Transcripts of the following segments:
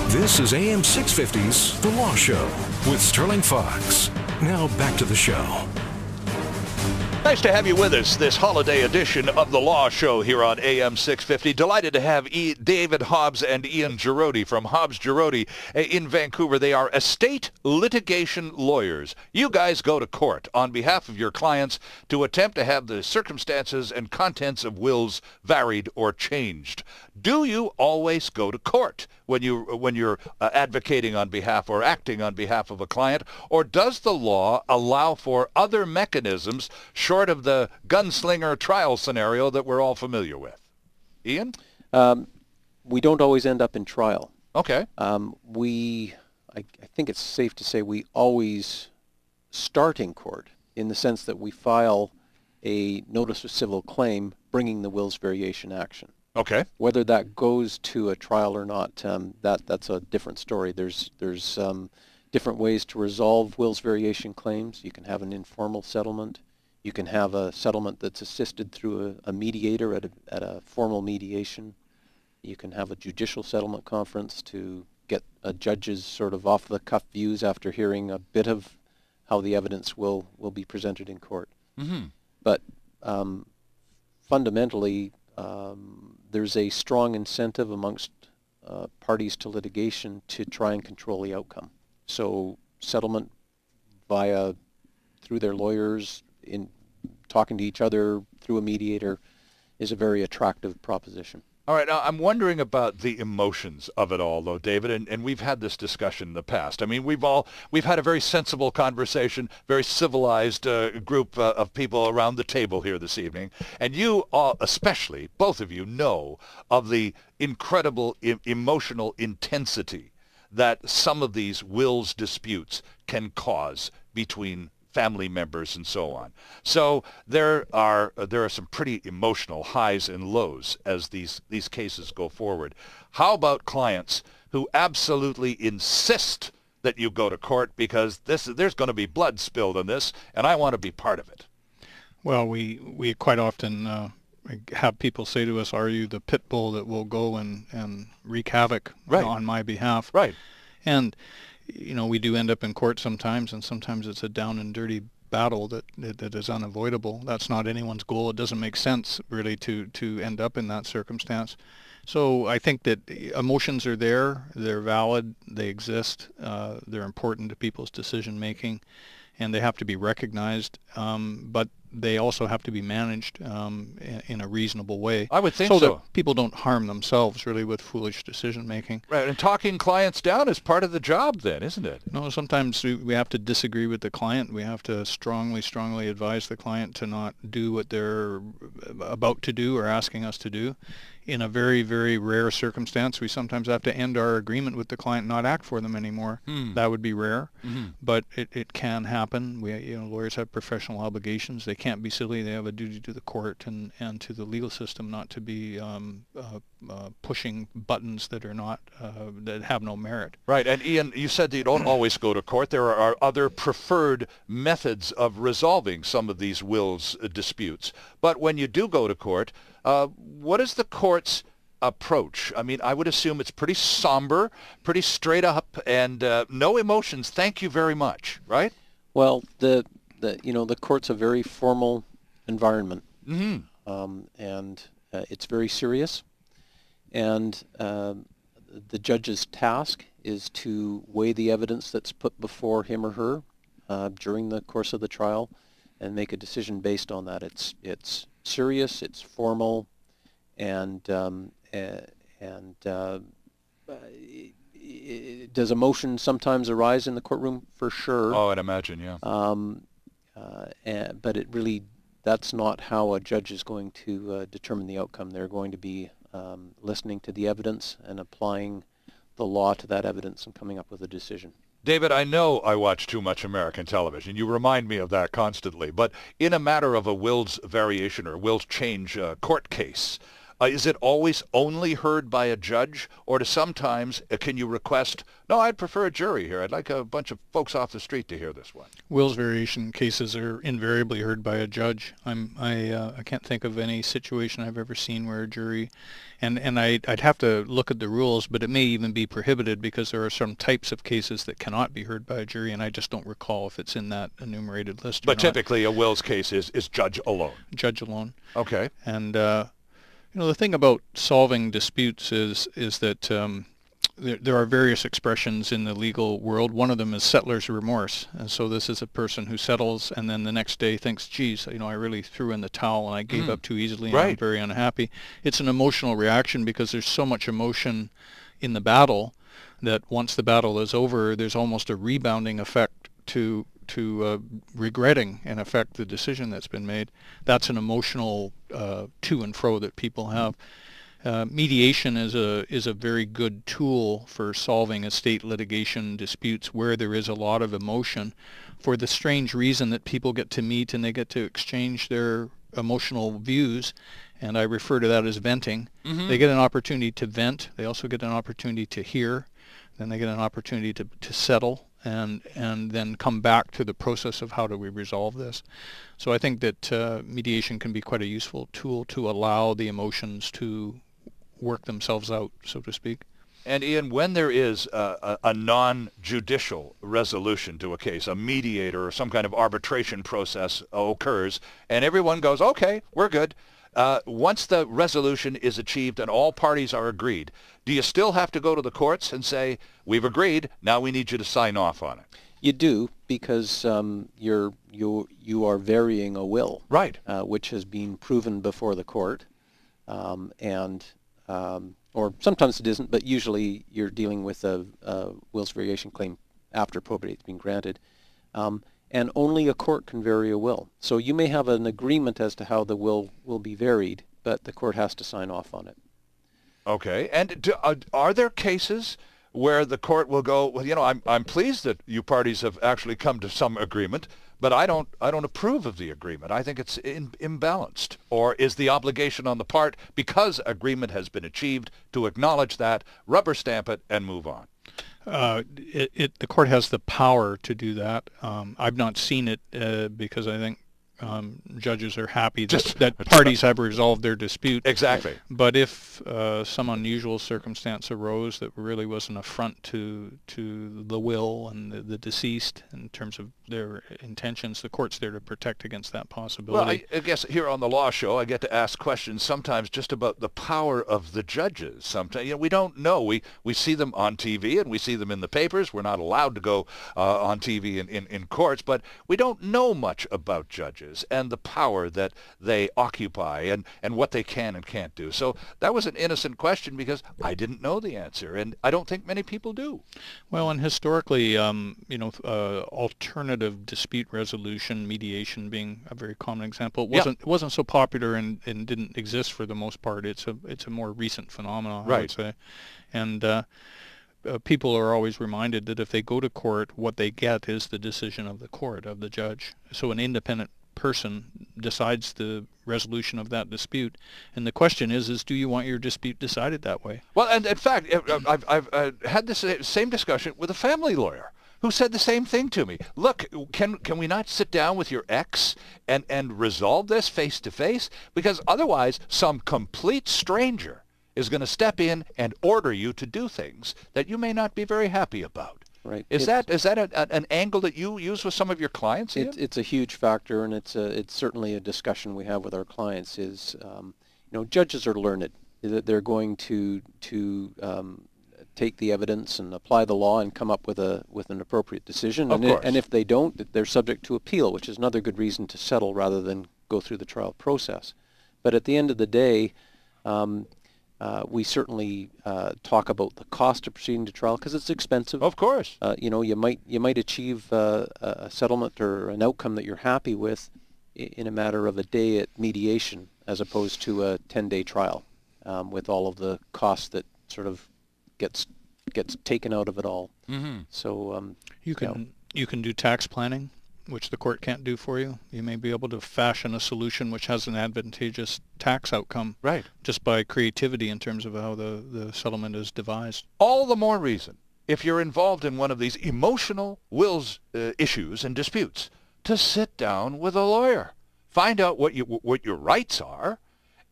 This is AM 650's The Law Show with Sterling Fox. Now back to the show. Nice to have you with us this holiday edition of The Law Show here on AM 650. Delighted to have David Hobbs and Ian Giroday from Hobbs Giroday in Vancouver. They are estate litigation lawyers. You guys go to court on behalf of your clients to attempt to have the circumstances and contents of wills varied or changed. Do you always go to court when you're advocating on behalf or acting on behalf of a client, or does the law allow for other mechanisms short of the gunslinger trial scenario that we're all familiar with? Ian? We don't always end up in trial. Okay. I think it's safe to say we always start in court in the sense that we file a notice of civil claim bringing the wills variation action. Okay. Whether that goes to a trial or not, that's a different story. There's different ways to resolve wills variation claims. You can have an informal settlement. You can have a settlement that's assisted through a mediator at a formal mediation. You can have a judicial settlement conference to get a judge's sort of off-the-cuff views after hearing a bit of how the evidence will be presented in court. Mm-hmm. But fundamentally, there's a strong incentive amongst parties to litigation to try and control the outcome. So settlement through their lawyers, in talking to each other through a mediator, is a very attractive proposition. All right, now I'm wondering about the emotions of it all, though, David, and we've had this discussion in the past. I mean, we've had a very sensible conversation, very civilized group of people around the table here this evening, and you all, especially, both of you, know of the incredible emotional intensity that some of these wills disputes can cause between family members and so on. So there are some pretty emotional highs and lows as these cases go forward. How about clients who absolutely insist that you go to court because there's going to be blood spilled in this, and I want to be part of it? Well, we quite often have people say to us, "Are you the pit bull that will go and wreak havoc on my behalf?" Right. And we do end up in court sometimes, and sometimes it's a down and dirty battle that is unavoidable. That's not anyone's goal. It doesn't make sense, really, to end up in that circumstance. So I think that emotions are there. They're valid. They exist. They're important to people's decision-making, and they have to be recognized. But they also have to be managed in a reasonable way. I would think so. That people don't harm themselves, really, with foolish decision-making. Right, and talking clients down is part of the job then, isn't it? No, sometimes we have to disagree with the client. We have to strongly advise the client to not do what they're about to do or asking us to do. In a very, very rare circumstance, we sometimes have to end our agreement with the client, not act for them anymore. That would be rare, but it can happen. Lawyers have professional obligations. They can't be silly. They have a duty to the court and to the legal system not to be pushing buttons that are not that have no merit. Right, and Ian, you said that you don't always go to court. There are other preferred methods of resolving some of these wills disputes. But when you do go to court, what is the court's approach? I mean, I would assume it's pretty somber, pretty straight up, and no emotions. Thank you very much, right? Well, the court's a very formal environment, Mm-hmm. and it's very serious. And the judge's task is to weigh the evidence that's put before him or her during the course of the trial, and make a decision based on that. It's serious, it's formal, and does emotion sometimes arise in the courtroom? For sure. Oh, I'd imagine, yeah. But that's not how a judge is going to determine the outcome. They're going to be listening to the evidence and applying the law to that evidence and coming up with a decision. David, I know I watch too much American television. You remind me of that constantly. But in a matter of a wills variation or wills change court case, Is it always only heard by a judge, or do sometimes can you request, no, I'd prefer a jury here. I'd like a bunch of folks off the street to hear this one. Wills variation cases are invariably heard by a judge. I can't think of any situation I've ever seen where a jury, and I'd have to look at the rules, but it may even be prohibited because there are some types of cases that cannot be heard by a jury, and I just don't recall if it's in that enumerated list or But not. typically a wills case is judge alone. Judge alone. Okay. And the thing about solving disputes is that there are various expressions in the legal world. One of them is settler's remorse. And so this is a person who settles and then the next day thinks, geez, I really threw in the towel and I gave up too easily and I'm Right. very unhappy. It's an emotional reaction because there's so much emotion in the battle that once the battle is over, there's almost a rebounding effect to regretting, in effect, the decision that's been made. That's an emotional to and fro that people have. Mediation is a very good tool for solving estate litigation disputes where there is a lot of emotion, for the strange reason that people get to meet and they get to exchange their emotional views, and I refer to that as venting. Mm-hmm. They get an opportunity to vent. They also get an opportunity to hear. Then they get an opportunity to settle and then come back to the process of how do we resolve this. So I think that mediation can be quite a useful tool to allow the emotions to work themselves out, so to speak. And Ian, when there is a non-judicial resolution to a case, a mediator or some kind of arbitration process occurs, and everyone goes, okay, we're good. Once the resolution is achieved and all parties are agreed, do you still have to go to the courts and say, we've agreed, now we need you to sign off on it? You do, because you are varying a will, Right. which has been proven before the court, or sometimes it isn't, but usually you're dealing with a wills variation claim after probate has been granted. And only a court can vary a will. So you may have an agreement as to how the will be varied, but the court has to sign off on it. Okay. And are there cases where the court will go, well, I'm pleased that you parties have actually come to some agreement, but I don't approve of the agreement. I think it's imbalanced. Or is the obligation on the part, because agreement has been achieved, to acknowledge that, rubber stamp it, and move on? The court has the power to do that. I've not seen it because I think judges are happy that parties have resolved their dispute. Exactly. But if some unusual circumstance arose that really was an affront to the will and the deceased in terms of their intentions, the court's there to protect against that possibility. Well, I guess here on the Law Show, I get to ask questions sometimes just about the power of the judges. Sometimes we don't know. We see them on TV and we see them in the papers. We're not allowed to go on TV in courts, but we don't know much about judges and the power that they occupy and what they can and can't do. So that was an innocent question because I didn't know the answer, and I don't think many people do. Well, and historically, alternative dispute resolution, mediation being a very common example, it wasn't so popular and didn't exist for the most part. It's a more recent phenomenon, I would say. And people are always reminded that if they go to court, what they get is the decision of the court, of the judge. So an independent person decides the resolution of that dispute, and the question is do you want your dispute decided that way? Well, and in fact, I've had this same discussion with a family lawyer who said the same thing to me. Look, can we not sit down with your ex and resolve this face to face? Because otherwise, some complete stranger is going to step in and order you to do things that you may not be very happy about. Right. Is that an angle that you use with some of your clients? It's a huge factor, and it's certainly a discussion we have with our clients. Is judges are learned. They're going to take the evidence and apply the law and come up with an appropriate decision. Of course. And if they don't, they're subject to appeal, which is another good reason to settle rather than go through the trial process. But at the end of the day, we certainly talk about the cost of proceeding to trial because it's expensive. Of course. You might achieve a settlement or an outcome that you're happy with in a matter of a day at mediation, as opposed to a 10-day trial, with all of the costs that sort of gets taken out of it all. Mm-hmm. So you can do tax planning which the court can't do for you. You may be able to fashion a solution which has an advantageous tax outcome Right. just by creativity in terms of how the settlement is devised. All the more reason, if you're involved in one of these emotional wills issues and disputes, to sit down with a lawyer. Find out what your rights are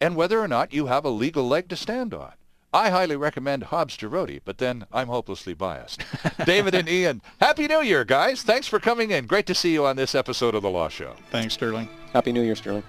and whether or not you have a legal leg to stand on. I highly recommend Hobbs Giroday, but then I'm hopelessly biased. David and Ian, Happy New Year, guys. Thanks for coming in. Great to see you on this episode of The Law Show. Thanks, Sterling. Happy New Year, Sterling.